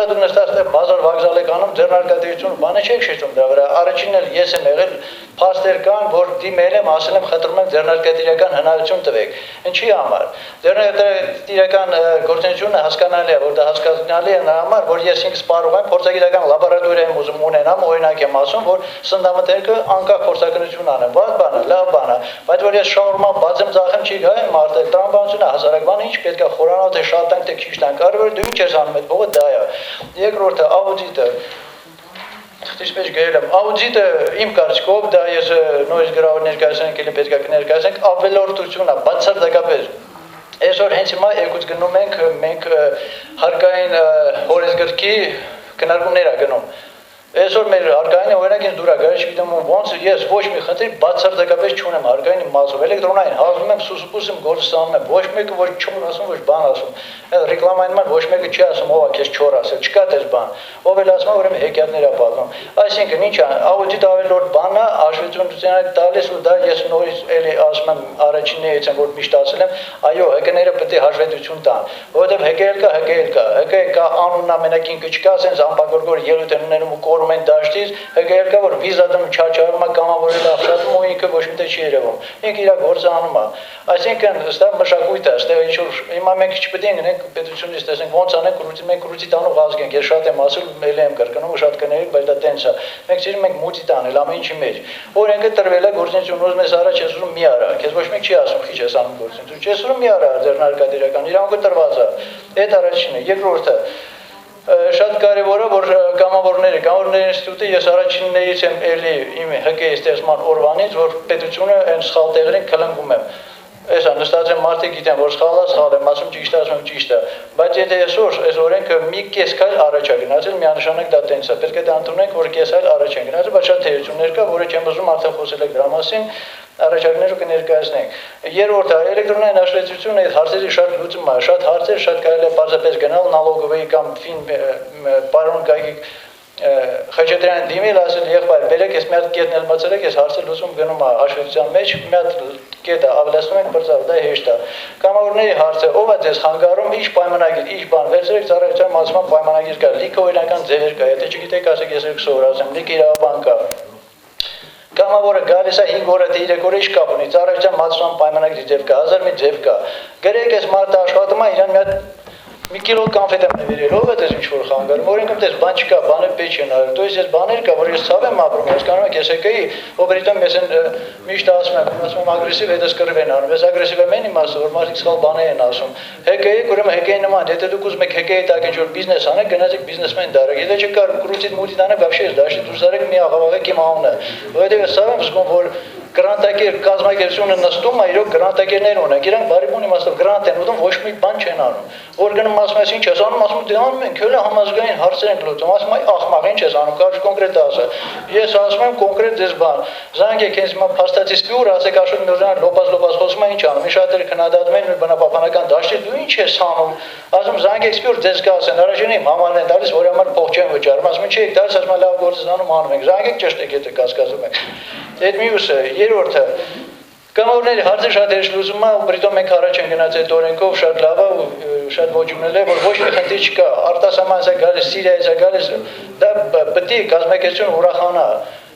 դու նստած դե բազար վокзալը կանում ձեռնարկատիրություն բանը չեք շեշտում դրա վրա առաջինն էլ ես եմ եղել փաստեր կան որ դիմել եմ ասել եմ խնդրում եմ ձեռնարկատիրական հնարավորություն տվեք ինչի համար ձեռնարկատիրական գործունեությունը հասկանալի է որ դա հասկանալի է նրա համար որ ես ինքս կարող եմ փորձագիտական լաբորատորիա եմ ուզում ունենամ օրինակ եմ ասում որ սննդամթերքը անկախ փորձագիտություն անեմ վատ բան է լավ բան է բայց որ ես շաուրմա բացեմ ծախեմ չի գա եմ մարդը տրամաբանությունը հազարակ բան ինչ պետք է խորանալ թե շատ տանք թե քիչ տանք կարևորը դու ինչ ես անում այդ բողը դա է երկրորդը աուդիտը Ինչպես գերել եմ, աուդիտը իմ կարծիքով դա ես նույնիսկ գրավոր ներկայացնենք էլի պետք է կներկայացնենք ավելորդությունն է բացարձակապես այսօր հենց հիմա եկուց գնում մենք հարկային օրենսգրքի քննարկումներ ա գնում Այսօր մեր հարկային օրինակ ինձ դուր է գալիս չգիտեմ ոնց ես ոչ մի խնդիր բացարձակապես չունեմ հարկային մասով էլեկտրոնային հազվում եմ սուսուպուս եմ գործ ստանում եմ ոչ մեկը ոչ չուն ասում ոչ բան ասում ռեկլամանման ոչ մեկը չի ասում ով է քեզ չոր ասել չկա դες բան ով էլ ասում ուրեմն հեքիաթներ է պատմում այսինքն ինչ է աուդիտ ավելորդ բանը հաշվետվություն տալիս ու դա ես նորից էլի ասում եմ առաջիններից եմ որ միշտ ասել եմ այո հեկները պետք է հաշվետվություն տան որովհետև հեկել կա անունն ամենակին կչկա ասեն զամբագորգոր ելույթ են ունենում ու կորում են դաշտից հեկել կա որ վիզա դեմ չաչարում է կամավորել ապշատում ու ինքը ոչ մի տեղ չի երևում ինքը իր գործը անում է այսինքն ըստ մշակույթ է ըստ ինչ որ հիմա մենք չպետք է գնանք պետությունից տեսնենք ոնց անենք կրուտի մենք կրուտի տանող ազգ ենք ես շատ եմ ասել ելի եմ կրկնում ու շատ կների բայց դա տենց է մենք ցույց մենք մուտի տանել ամեն ինչի մեջ օրենքը տրվել է գործունեություն ուզում ես առաջ ես ուզում մի արա քեզ ոչ մեկ չի ասում քիչ ես անում գործունեություն չես ուզում մի արա ձեռնարկատիրական իրանքը տրված է այդ առաջինը երկրորդը շատ կարևոր է որ կամավորների ինստիտուտը ես առաջիններից եմ էլի իմ հկեի ստեղծման օրվանից որ պետությունը այն սխալ տեղերին քլնգում եմ Այսա նստած եմ մարդիկ գիտեն որ սխալ եմ ասում ճիշտ ասում ճիշտ է բայց եթե այս օրենքը մի կես քայլ առաջ է գնացել միանշանակ դա տենց է պետք է դա ընդունենք որ կես այլ առաջ են գնացել բայց շատ թերություններ կա որը չեմ ուզում արդեն խոսել եք դրա մասին առաջարկները կներկայացնենք երրորդը էլեկտրոնային հաշվետվությունը այդ հարցերի շատ լուծում է շատ հարցեր շատ կարելի է պարզապես գնալ նալոգովեի կամ պարոն Գագիկ Խաչատրյան դիմել ասել եղբայր բերեք ես մի հատ կետն էլ մցրեք ես հարցը լուծում գնում է հաշվետվության մեջ մի հատ կետը ավելացնում ենք բրծավ դա հեշտ է կամավորների հարցը ով է ձեզ խանգարում ինչ պայմանագիր ինչ բան վերցրեք ծառայության մասնական պայմանագիր կա լիքը օրինական ձևեր կա եթե չգիտեք ասեք ես եք սովորացեմ լիքը իրավաբան կա Կամավորը գալիս է 5 օրը 3 օրը ինչ կապ ունի ծառայության մասնական պայմանագրի ձև կա 1000 մի ձև կա գրեք ես մարդը աշխատում է իրան մի հատ մի կիլո կոնֆետ եմ նվիրել ով է դες ինչ որ խանգարում օրինքն դες բան չկա բանը պետք է նայել դու ես բաներ կա որ ես ցավ եմ ապրում հասկանում եք ես եկեի օբրիտոն ես միշտ ասում եմ ագրեսիվ հետս կռիվ են անում ես ագրեսիվ եմ այն իմաստը որ մարդիկ սխալ բաներ են ասում հեկեի ուրեմն հեկեի նման եթե դուք ուզում եք հեկեի տակ ինչ որ բիզնես անեք գնացեք բիզնեսմեն դարեք եթե չկար կրուտից մուտի տանը вообще ես դաշտի դուրս արեք մի աղավաղեք իմ անունը որովհետև ես ցավ եմ զգում որ Գրանտակեր կազմակերպությունը նստում է իրոք գրանտակերներ ունենք իրանք բարիբուն իմաստով գրանտ են ուտում ոչ մի բան չեն անում որ գնում ասում ես ինչ ես անում ասում դե անում ենք հələ համազգային հարցեր ենք լուծում ասում այ ախմաղ ինչ ես անում կարճ կոնկրետ ասա ես ասում եմ կոնկրետ դες բան զանգեք ինձ մա փաստացի սպյուր ասեք աշոտ նորան լոպազ խոսում է ինչ անում ինչ շատերը քննադատում են բնապահպանական դաշտի դու ինչ ես անում ասում զանգեք սպյուր դες կասեն առաջին իմ համարն են տալիս որ համար փող չեն վճարում ասում չի եք դարձ ասում լավ գործ անում անում ենք զանգեք ճշտեք եթե կասկածում եք այդ մյուսը երրորդը կամավորների հարցը շատ հեշտ լուծում է ու բրիտո մենք առաջ են գնաց այդ օրենքով շատ լավ է ու շատ ողջունել է որ ոչ մի խնդիր չկա արտասահմանից է գալիս Սիրիայից է գալիս դա պետք է կազմակերպություն ուրախանա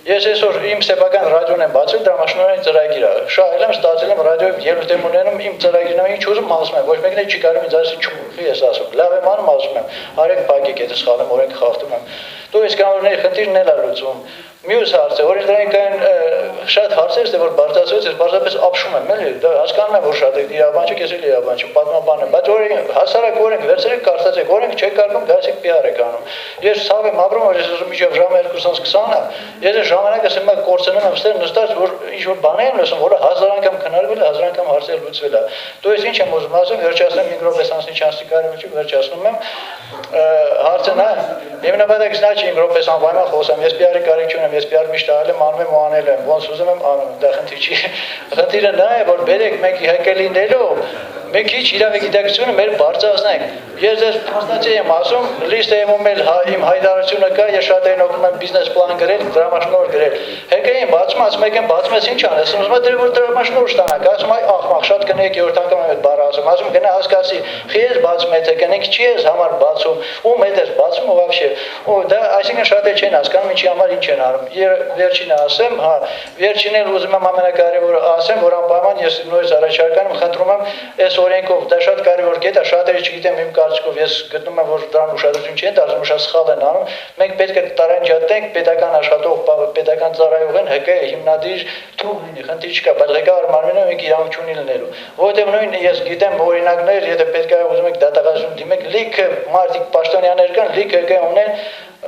ես այսօր իմ սեփական ռադիոն եմ բացել դրամաշնորհային ծրագիր է շահել եմ ստացել եմ ռադիոյով ելույթ եմ ունենում իմ ծրագիրն է ինչ ուզում ասում եմ ոչ մեկն էլ չի կարող ինձ ասի չուղի ես ասում լավ եմ անում ասում եմ արեք փակեք եթե սխալ եմ օրենք խախտում եմ դու ես կամավորների խնդիրն էլ է լուծում Մյուս հարցը, օրենքային շատ հարցեր է, որ բարձրացվեց, ես բարձրապես ապշում եմ, էլի, դա հասկանում եմ, որ շատ է իրավաբան չեք, ես էլ իրավաբան չեմ, պատմաբան եմ, բայց հասարակ օրենք վերցրեք, կարծացեք, օրենք չեք կարողում, գալիս պիար եք անում։ Ես ցավ եմ ապրում, որ ես ուզում միջև ժամը 2:20-ը, ես այս ժամանակը ասեմ եմ կորցնում եմ ստեղ նստած, որ ինչ որ բաներ եմ լսում, որը 1000 անգամ քննարկվել է, 1000 անգամ հարցեր լուծվել է։ Դու ես ինչ եմ ուզում ասեմ, վերջացնեմ 5 րոպե սանսի չանսի կարևոր չի, վերջացնում եմ հարցը նա Իմնաբադակ նա չի 5 րոպե սանվայմա խոսեմ, ես պիարի կարիք չունեմ, ես պիար միշտ անում եմ, անում եմ ու անել եմ, ոնց ուզում եմ անում եմ, դա խնդիր չի։ Խնդիրը նա է, որ բերեք մենք հեկելիներով մենք քիչ իրավագիտակցությունը մեր բարձրացնենք։ Ես ձեզ փաստացի եմ ասում, լիստ եմ ումել իմ հայտարարությունը կա, ես շատերին օգնում եմ բիզնես պլան գրել, դրամաշնորհ գրել։ Հեկային բացում, ասում եք, բացում ես ինչ անես, ասում եմ, դե որ դրամաշնորհ ստանաք, ասում այ ախմախ, շատ կնեք 7 անգամ եմ այդ բառը ասում, գնա հասկացի, խի ես բացում եթե կնենք, չի ես համար բացում, ում հետ ես բացում ու вообще։ Ու դա այսինքն շատեր չեն հասկանում, ինչի համար ինչ են անում։ Վերջինը ասեմ, հա, վերջին էլ ուզում եմ ամենակարևորը ասեմ, որ անպայման ես նույնիսկ առաջարկում եմ, խնդրում եմ, այս օրենքով դա շատ կարևոր կետ է, շատերը չգիտեմ իմ կարծիքով, ես գտնում եմ, որ դրան ուշադրություն չեն դարձնում, շատ սխալ են անում։ Մենք պետք է տարանջատենք պետական աշխատող, պետական ծառայողին ՀԿ հիմնադիր թող լինի, խնդիր չկա, բայց ղեկավար մարմինը մենք իրանք չունի լինելու։ Որովհետև նույն ես գիտեմ օրինակներ, եթե պետք է ուզում եք դատախազություն դիմեք, լիքը մարդիկ պաշտոնյաներ կան, լիքը ՀԿ ունեն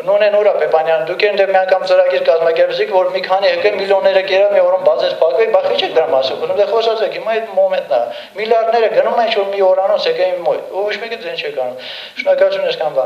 Նույն Նուրա Պեպանյան, դուք եք դե մի անգամ ծրագիր կազմակերպեցիք, որ մի քանի ՀԿ միլիոնները կերավ մի օրում բացես փակվի, բա քիչ եք դրա մասին խոսում, դե խոսացեք, հիմա այդ մոմենտն է։ Միլիարդները գնում են ինչ որ մի օրանոց ՀԿ-ի մոտ, ոչ մեկը դեն չեք անում։ Շնորհակալություն այսքան բան։